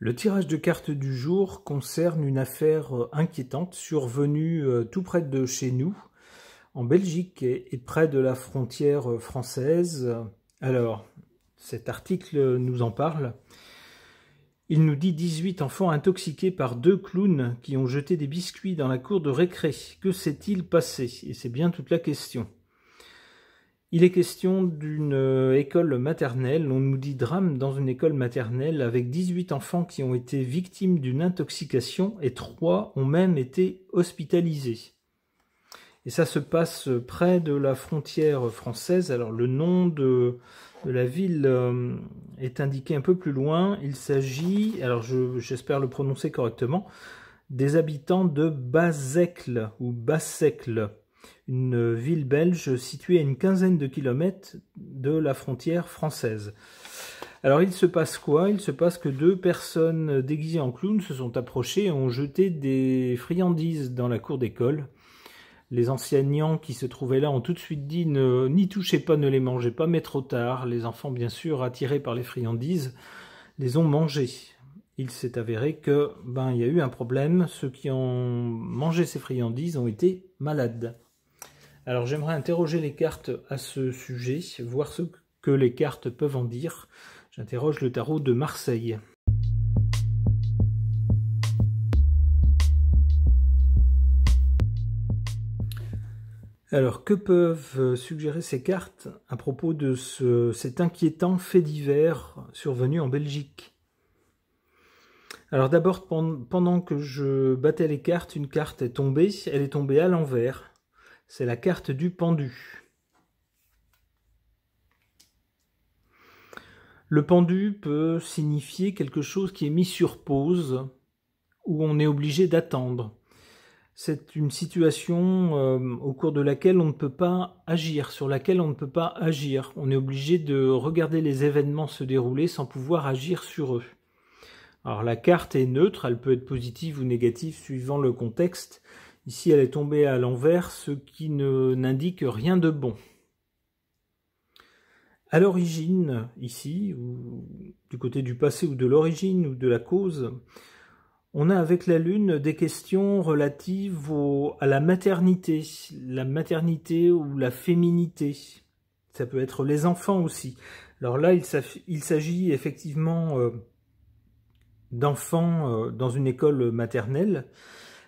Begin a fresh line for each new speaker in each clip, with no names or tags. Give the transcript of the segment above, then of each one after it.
Le tirage de cartes du jour concerne une affaire inquiétante survenue tout près de chez nous, en Belgique et près de la frontière française. Alors, cet article nous en parle. Il nous dit 18 enfants intoxiqués par 2 clowns qui ont jeté des biscuits dans la cour de récré. Que s'est-il passé? Et c'est bien toute la question. Il est question d'une école maternelle. On nous dit drame dans une école maternelle avec 18 enfants qui ont été victimes d'une intoxication et 3 ont même été hospitalisés. Et ça se passe près de la frontière française. Alors le nom de la ville est indiqué un peu plus loin. Il s'agit, alors j'espère le prononcer correctement, des habitants de Bazecle ou Bassecle, une ville belge située à une quinzaine de kilomètres de la frontière française. Alors il se passe quoi? Il se passe que 2 personnes déguisées en clowns se sont approchées et ont jeté des friandises dans la cour d'école. Les enseignants qui se trouvaient là ont tout de suite dit n'y touchez pas, ne les mangez pas, mais trop tard. Les enfants, bien sûr, attirés par les friandises, les ont mangées. Il s'est avéré que il y a eu un problème. Ceux qui ont mangé ces friandises ont été malades. Alors j'aimerais interroger les cartes à ce sujet, voir ce que les cartes peuvent en dire. J'interroge le tarot de Marseille. Alors, que peuvent suggérer ces cartes à propos de cet inquiétant fait divers survenu en Belgique? Alors d'abord, pendant que je battais les cartes, une carte est tombée. Elle est tombée à l'envers. C'est la carte du pendu. Le pendu peut signifier quelque chose qui est mis sur pause, où on est obligé d'attendre. C'est une situation au cours de laquelle on ne peut pas agir, sur laquelle on ne peut pas agir. On est obligé de regarder les événements se dérouler sans pouvoir agir sur eux. Alors la carte est neutre, elle peut être positive ou négative suivant le contexte. Ici elle est tombée à l'envers, ce qui n'indique rien de bon. À l'origine, ici, ou du côté du passé ou de l'origine ou de la cause, on a avec la Lune des questions relatives à la maternité ou la féminité. Ça peut être les enfants aussi. Alors là, il s'agit effectivement d'enfants dans une école maternelle,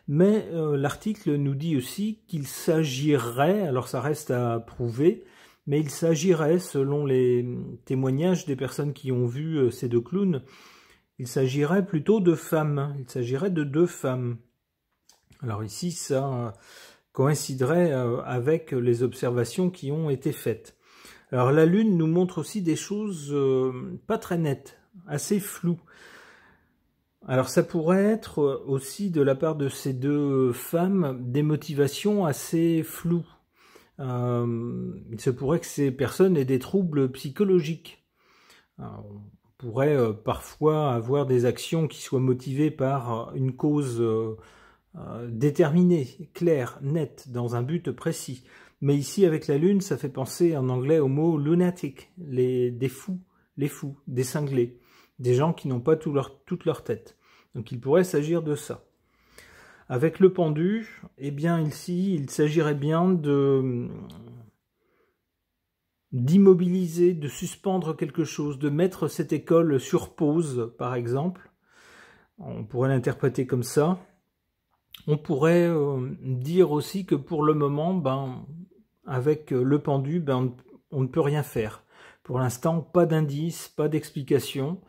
mais l'article nous dit aussi qu'il s'agirait, alors ça reste à prouver, mais il s'agirait, selon les témoignages des personnes qui ont vu ces 2 clowns, il s'agirait plutôt de femmes, il s'agirait de 2 femmes. Alors ici, ça coïnciderait avec les observations qui ont été faites. Alors la Lune nous montre aussi des choses pas très nettes, assez floues. Alors ça pourrait être aussi de la part de ces 2 femmes des motivations assez floues. Il se pourrait que ces personnes aient des troubles psychologiques. Alors, pourrait parfois avoir des actions qui soient motivées par une cause déterminée, claire, nette, dans un but précis. Mais ici, avec la Lune, ça fait penser en anglais au mot lunatic, des fous, les fous, des cinglés, des gens qui n'ont pas toute leur tête. Donc il pourrait s'agir de ça. Avec le pendu, eh bien ici, il s'agirait bien d'immobiliser, de suspendre quelque chose, de mettre cette école sur pause, par exemple. On pourrait l'interpréter comme ça. On pourrait dire aussi que pour le moment, avec le pendu, on ne peut rien faire. Pour l'instant, pas d'indice, pas d'explication.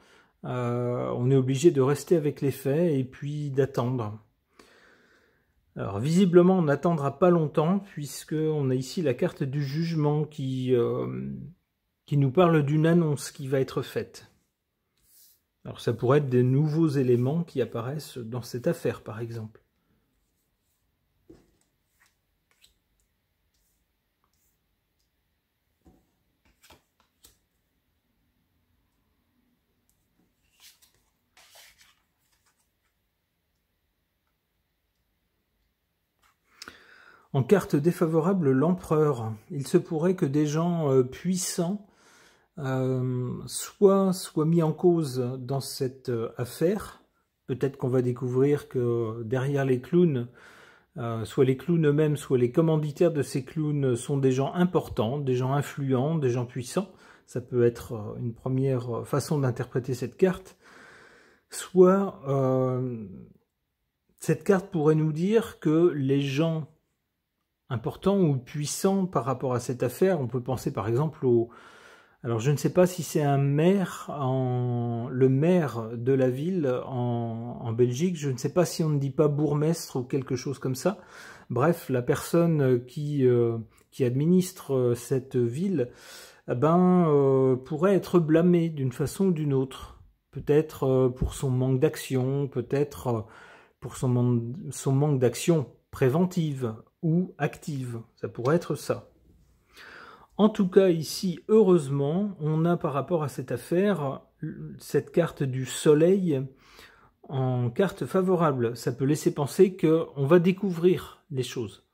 On est obligé de rester avec les faits et puis d'attendre. Alors visiblement, on n'attendra pas longtemps puisqu'on a ici la carte du jugement qui nous parle d'une annonce qui va être faite. Alors ça pourrait être des nouveaux éléments qui apparaissent dans cette affaire, par exemple. En carte défavorable, l'empereur. Il se pourrait que des gens puissants soit mis en cause dans cette affaire. Peut-être qu'on va découvrir que derrière les clowns, soit les clowns eux-mêmes, soit les commanditaires de ces clowns sont des gens importants, des gens influents, des gens puissants. Ça peut être une première façon d'interpréter cette carte. Soit cette carte pourrait nous dire que les gens importants ou puissants par rapport à cette affaire, on peut penser par exemple au... Alors je ne sais pas si c'est un maire, le maire de la ville en Belgique, je ne sais pas si on ne dit pas bourgmestre ou quelque chose comme ça. Bref, la personne qui administre cette ville pourrait être blâmée d'une façon ou d'une autre. Peut-être pour son manque d'action, peut-être pour son manque d'action préventive ou active. Ça pourrait être ça. En tout cas, ici, heureusement, on a par rapport à cette affaire, cette carte du soleil en carte favorable. Ça peut laisser penser qu'on va découvrir les choses.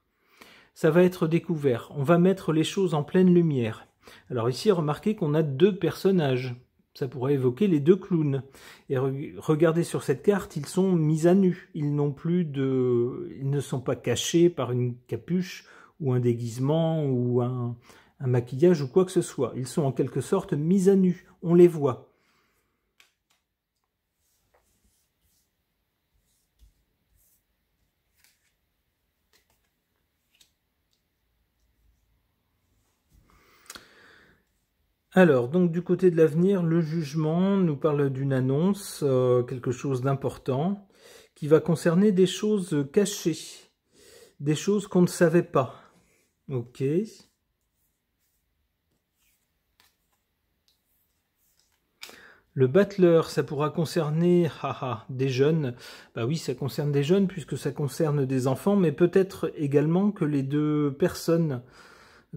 Ça va être découvert. On va mettre les choses en pleine lumière. Alors ici, remarquez qu'on a deux personnages. Ça pourrait évoquer les deux clowns. Et regardez sur cette carte, ils sont mis à nu. Ils ne sont pas cachés par une capuche ou un déguisement ou un maquillage ou quoi que ce soit. Ils sont en quelque sorte mis à nu. On les voit. Alors, donc du côté de l'avenir, le jugement nous parle d'une annonce, quelque chose d'important, qui va concerner des choses cachées, des choses qu'on ne savait pas. Ok. Le battleur, ça pourra concerner des jeunes. Bah oui, ça concerne des jeunes puisque ça concerne des enfants, mais peut-être également que les deux personnes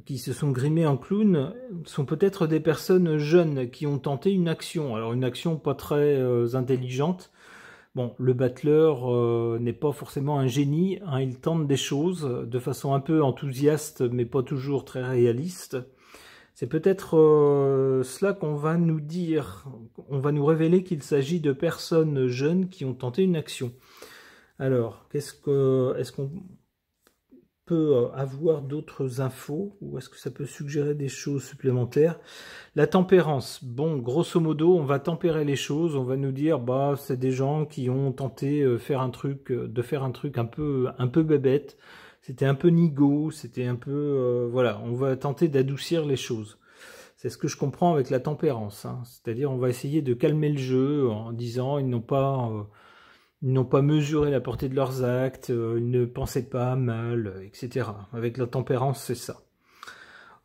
qui se sont grimées en clown sont peut-être des personnes jeunes qui ont tenté une action. Alors une action pas très intelligente. Bon, le battleur n'est pas forcément un génie, hein, il tente des choses de façon un peu enthousiaste, mais pas toujours très réaliste. C'est peut-être cela qu'on va nous dire, on va nous révéler qu'il s'agit de personnes jeunes qui ont tenté une action. Alors, est-ce qu'on peut avoir d'autres infos ou est-ce que ça peut suggérer des choses supplémentaires? La tempérance, bon, grosso modo, on va tempérer les choses, on va nous dire, bah, c'est des gens qui ont tenté de faire un truc un peu bébête. C'était un peu nigaud, c'était un peu... voilà, on va tenter d'adoucir les choses. C'est ce que je comprends avec la tempérance. Hein. C'est-à-dire on va essayer de calmer le jeu en disant ils n'ont pas mesuré la portée de leurs actes, ils ne pensaient pas mal, etc. Avec la tempérance, c'est ça.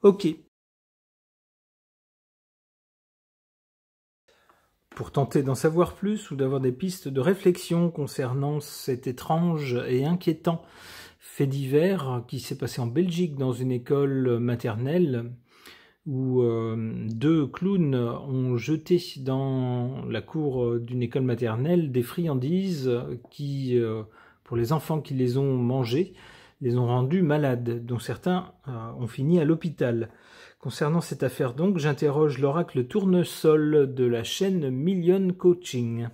Ok. Pour tenter d'en savoir plus ou d'avoir des pistes de réflexion concernant cet étrange et inquiétant fait divers qui s'est passé en Belgique dans une école maternelle où deux clowns ont jeté dans la cour d'une école maternelle des friandises qui, pour les enfants qui les ont mangées, les ont rendus malades, dont certains ont fini à l'hôpital. Concernant cette affaire donc, j'interroge l'oracle tournesol de la chaîne Million Coaching.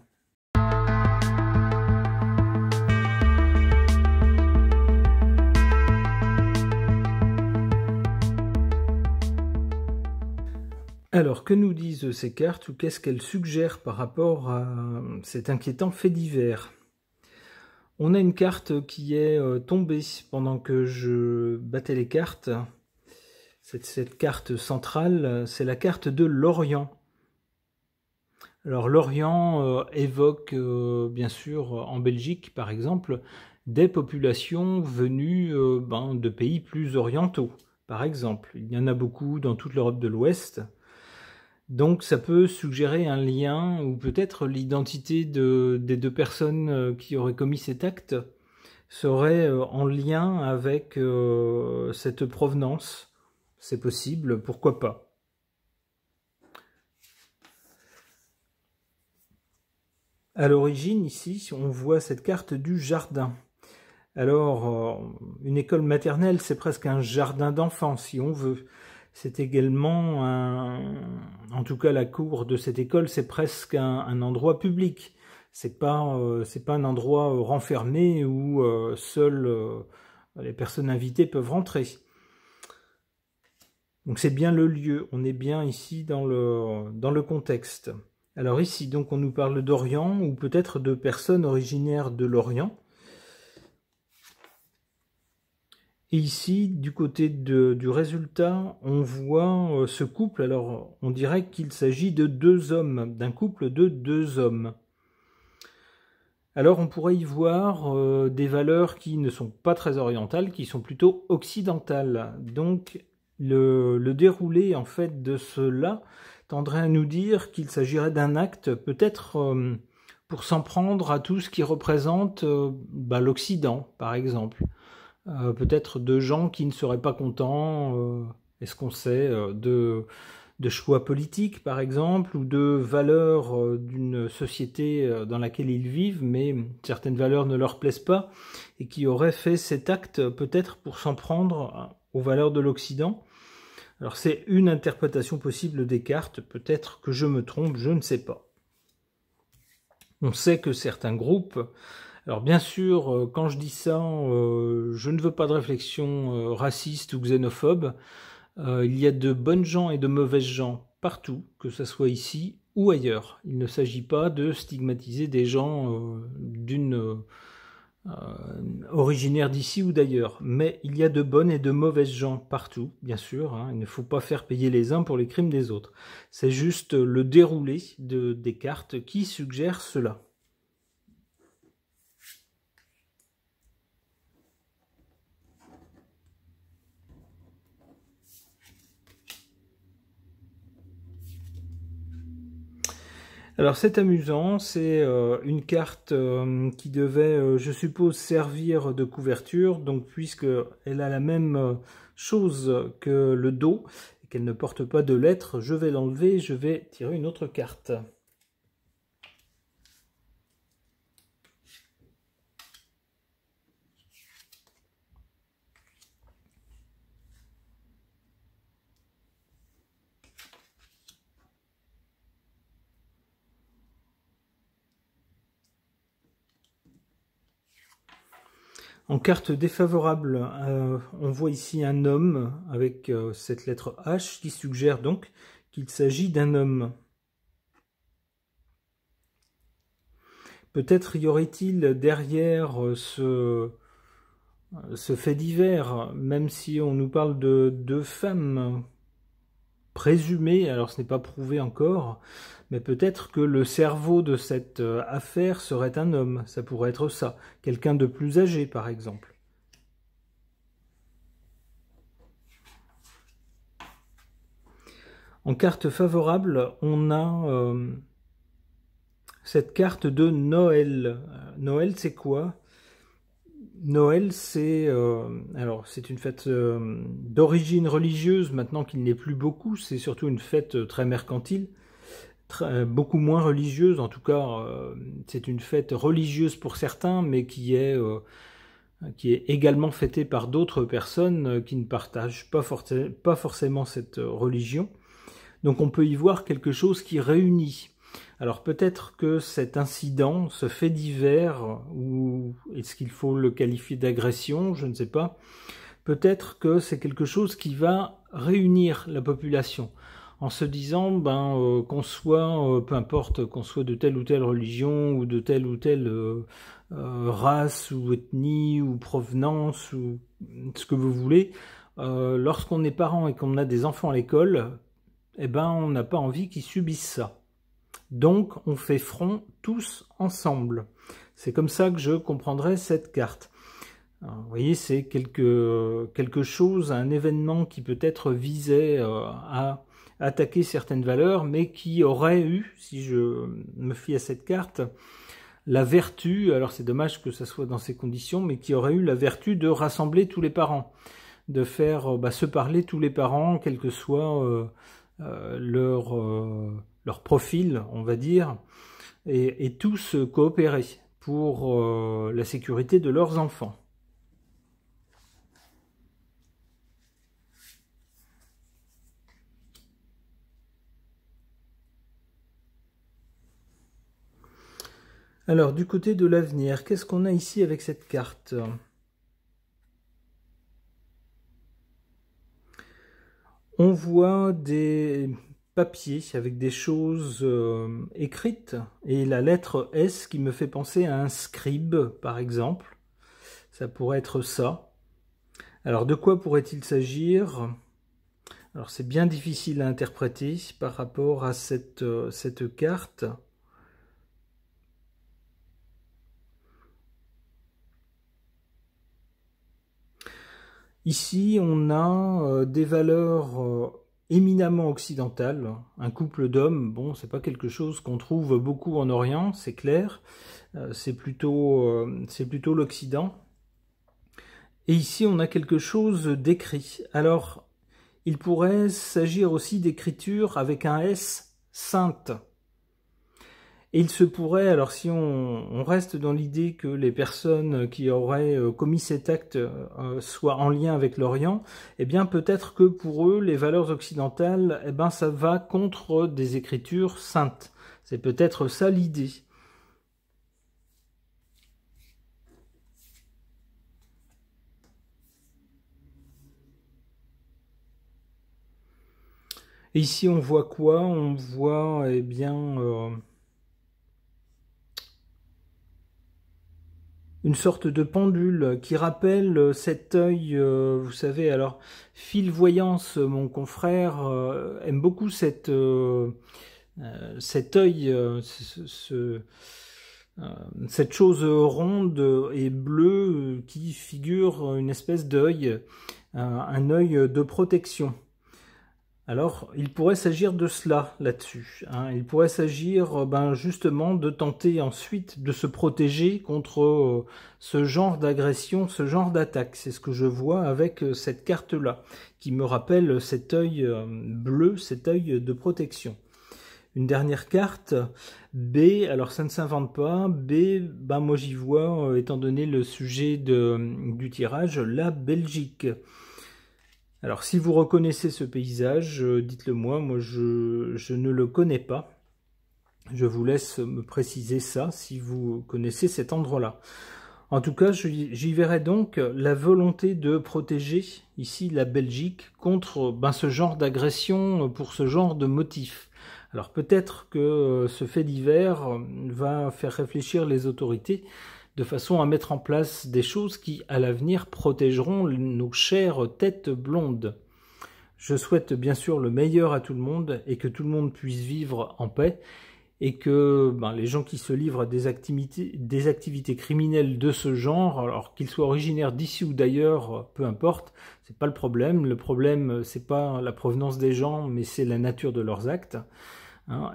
Alors, que nous disent ces cartes ou qu'est-ce qu'elles suggèrent par rapport à cet inquiétant fait divers? On a une carte qui est tombée pendant que je battais les cartes. Cette carte centrale, c'est la carte de l'Orient. Alors l'Orient évoque bien sûr en Belgique par exemple des populations venues de pays plus orientaux par exemple. Il y en a beaucoup dans toute l'Europe de l'Ouest. Donc ça peut suggérer un lien ou peut-être l'identité des deux personnes qui auraient commis cet acte serait en lien avec cette provenance. C'est possible, pourquoi pas. À l'origine, ici, on voit cette carte du jardin. Alors, une école maternelle, c'est presque un jardin d'enfants, si on veut. C'est également en tout cas la cour de cette école, c'est presque un endroit public. C'est pas un endroit renfermé où seules les personnes invitées peuvent rentrer. Donc c'est bien le lieu, on est bien ici dans le contexte. Alors ici, donc on nous parle d'Orient, ou peut-être de personnes originaires de l'Orient. Et ici, du côté du résultat, on voit ce couple. Alors on dirait qu'il s'agit de deux hommes, d'un couple de deux hommes. Alors on pourrait y voir des valeurs qui ne sont pas très orientales, qui sont plutôt occidentales. Donc le déroulé en fait de cela tendrait à nous dire qu'il s'agirait d'un acte peut-être pour s'en prendre à tout ce qui représente l'Occident, par exemple. Peut-être de gens qui ne seraient pas contents, est-ce qu'on sait, de choix politiques, par exemple, ou de valeurs d'une société dans laquelle ils vivent, mais certaines valeurs ne leur plaisent pas, et qui auraient fait cet acte peut-être pour s'en prendre aux valeurs de l'Occident. Alors c'est une interprétation possible des cartes, peut-être que je me trompe, je ne sais pas. On sait que certains groupes... Alors bien sûr, quand je dis ça, je ne veux pas de réflexion raciste ou xénophobe. Il y a de bonnes gens et de mauvaises gens partout, que ce soit ici ou ailleurs. Il ne s'agit pas de stigmatiser des gens originaires d'ici ou d'ailleurs. Mais il y a de bonnes et de mauvaises gens partout, bien sûr. Hein. Il ne faut pas faire payer les uns pour les crimes des autres. C'est juste le déroulé des cartes qui suggère cela. Alors c'est amusant, c'est une carte qui devait, je suppose, servir de couverture, donc puisqu'elle a la même chose que le dos, et qu'elle ne porte pas de lettres, je vais l'enlever, je vais tirer une autre carte. En carte défavorable, on voit ici un homme avec cette lettre H qui suggère donc qu'il s'agit d'un homme. Peut-être y aurait-il derrière ce fait divers, même si on nous parle de deux femmes présumées, alors ce n'est pas prouvé encore, mais peut-être que le cerveau de cette affaire serait un homme, ça pourrait être ça, quelqu'un de plus âgé par exemple. En carte favorable, on a cette carte de Noël. Noël, c'est quoi? Noël, c'est une fête d'origine religieuse, maintenant qu'il n'est plus beaucoup, c'est surtout une fête très mercantile, beaucoup moins religieuse, en tout cas c'est une fête religieuse pour certains, mais qui est également fêtée par d'autres personnes qui ne partagent pas forcément cette religion. Donc on peut y voir quelque chose qui réunit. Alors peut-être que cet incident, ce fait divers, ou est-ce qu'il faut le qualifier d'agression, je ne sais pas, peut-être que c'est quelque chose qui va réunir la population, en se disant qu'on soit, peu importe, qu'on soit de telle ou telle religion, ou de telle ou telle race, ou ethnie, ou provenance, ou ce que vous voulez, lorsqu'on est parent et qu'on a des enfants à l'école, eh ben on n'a pas envie qu'ils subissent ça. Donc on fait front tous ensemble. C'est comme ça que je comprendrais cette carte. Alors, vous voyez, c'est quelque chose, un événement qui peut-être visait à attaquer certaines valeurs, mais qui aurait eu, si je me fie à cette carte, la vertu, alors c'est dommage que ça soit dans ces conditions, mais qui aurait eu la vertu de rassembler tous les parents, de faire se parler tous les parents, quel que soit leur profil, on va dire, et tous coopérer pour la sécurité de leurs enfants. Alors, du côté de l'avenir, qu'est-ce qu'on a ici avec cette carte? On voit des papiers avec des choses écrites et la lettre S qui me fait penser à un scribe, par exemple. Ça pourrait être ça. Alors, de quoi pourrait-il s'agir? Alors, c'est bien difficile à interpréter par rapport à cette carte. Ici, on a des valeurs éminemment occidentales. Un couple d'hommes, bon, c'est pas quelque chose qu'on trouve beaucoup en Orient, c'est clair. C'est plutôt l'Occident. Et ici, on a quelque chose d'écrit. Alors, il pourrait s'agir aussi d'écriture avec un S, sainte. Et il se pourrait, alors si on reste dans l'idée que les personnes qui auraient commis cet acte soient en lien avec l'Orient, eh bien peut-être que pour eux, les valeurs occidentales, eh ben ça va contre des écritures saintes. C'est peut-être ça l'idée. Et ici on voit quoi? On voit, eh bien... une sorte de pendule qui rappelle cet œil, vous savez, alors, Phil Voyance, mon confrère, aime beaucoup cet œil, cette chose ronde et bleue qui figure une espèce d'œil, un œil de protection. Alors, il pourrait s'agir de cela là-dessus. Hein. Il pourrait s'agir justement de tenter ensuite de se protéger contre ce genre d'agression, ce genre d'attaque. C'est ce que je vois avec cette carte-là, qui me rappelle cet œil bleu, cet œil de protection. Une dernière carte, B, alors ça ne s'invente pas. B, moi j'y vois, étant donné le sujet du tirage, la Belgique. Alors, si vous reconnaissez ce paysage, dites-le moi. Moi, je ne le connais pas. Je vous laisse me préciser ça si vous connaissez cet endroit-là. En tout cas, j'y verrai donc la volonté de protéger ici la Belgique contre ce genre d'agression pour ce genre de motif. Alors peut-être que ce fait divers va faire réfléchir les autorités de façon à mettre en place des choses qui, à l'avenir, protégeront nos chères têtes blondes. Je souhaite bien sûr le meilleur à tout le monde et que tout le monde puisse vivre en paix et que les gens qui se livrent à des activités criminelles de ce genre, alors qu'ils soient originaires d'ici ou d'ailleurs, peu importe, c'est pas le problème. Le problème, c'est pas la provenance des gens, mais c'est la nature de leurs actes.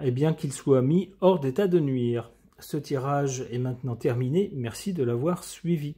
Et bien qu'ils soient mis hors d'état de nuire. Ce tirage est maintenant terminé. Merci de l'avoir suivi.